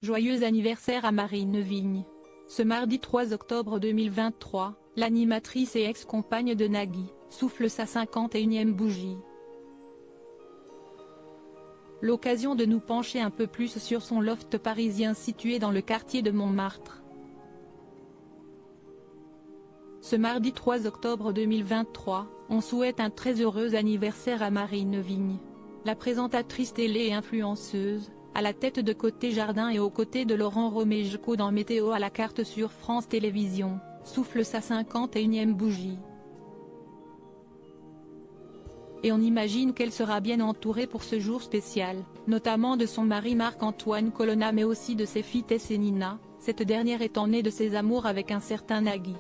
Joyeux anniversaire à Marine Vigne. Ce mardi 3 octobre 2023, l'animatrice et ex-compagne de Nagui, souffle sa 51e bougie. L'occasion de nous pencher un peu plus sur son loft parisien situé dans le quartier de Montmartre. Ce mardi 3 octobre 2023, on souhaite un très heureux anniversaire à Marine Vigne. La présentatrice télé et influenceuse, à la tête de Côté Jardin et aux côtés de Laurent Romejko dans Météo à la carte sur France Télévisions, souffle sa 51e bougie. Et on imagine qu'elle sera bien entourée pour ce jour spécial, notamment de son mari Marc-Antoine Colonna mais aussi de ses filles Tess et Nina, cette dernière étant née de ses amours avec un certain Nagui.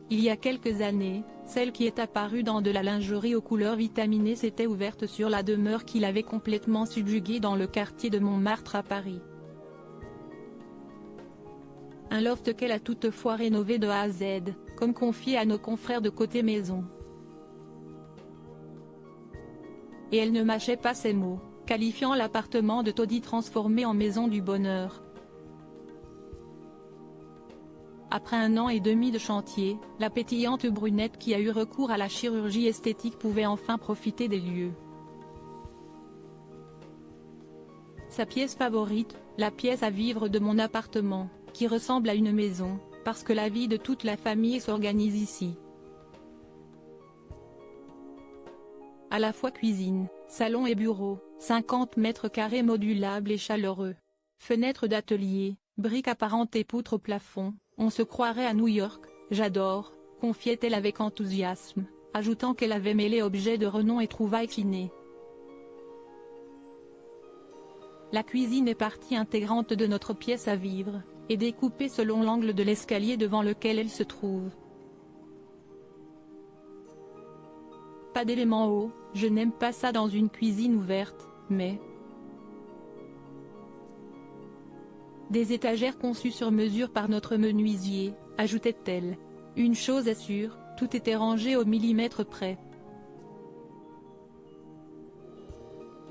Il y a quelques années, celle qui est apparue dans de la lingerie aux couleurs vitaminées s'était ouverte sur la demeure qui l'avait complètement subjuguée dans le quartier de Montmartre à Paris. Un loft qu'elle a toutefois rénové de A à Z, comme confié à nos confrères de Côté Maison. Et elle ne mâchait pas ses mots, qualifiant l'appartement de taudis transformé en maison du bonheur. Après 1 an et demi de chantier, la pétillante brunette qui a eu recours à la chirurgie esthétique pouvait enfin profiter des lieux. Sa pièce favorite, la pièce à vivre de mon appartement, qui ressemble à une maison, parce que la vie de toute la famille s'organise ici. À la fois cuisine, salon et bureau, 50 mètres carrés modulables et chaleureux. Fenêtres d'atelier, briques apparentes et poutres au plafond. On se croirait à New York, j'adore, confiait-elle avec enthousiasme, ajoutant qu'elle avait mêlé objets de renom et trouvailles chinées. La cuisine est partie intégrante de notre pièce à vivre, et découpée selon l'angle de l'escalier devant lequel elle se trouve. Pas d'éléments hauts, je n'aime pas ça dans une cuisine ouverte, mais... Des étagères conçues sur mesure par notre menuisier, ajoutait-elle. Une chose est sûre, tout était rangé au millimètre près.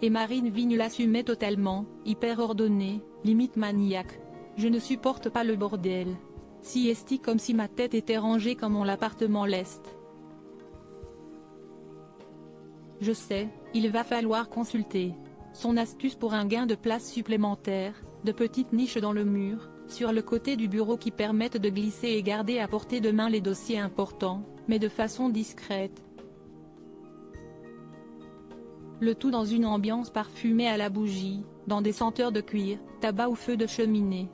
Et Marine Vigne l'assumait totalement, hyper ordonnée, limite maniaque. Je ne supporte pas le bordel. Si esti comme si ma tête était rangée comme mon appartement l'est. Je sais, il va falloir consulter. Son astuce pour un gain de place supplémentaire, de petites niches dans le mur, sur le côté du bureau qui permettent de glisser et garder à portée de main les dossiers importants, mais de façon discrète. Le tout dans une ambiance parfumée à la bougie, dans des senteurs de cuir, tabac ou feu de cheminée.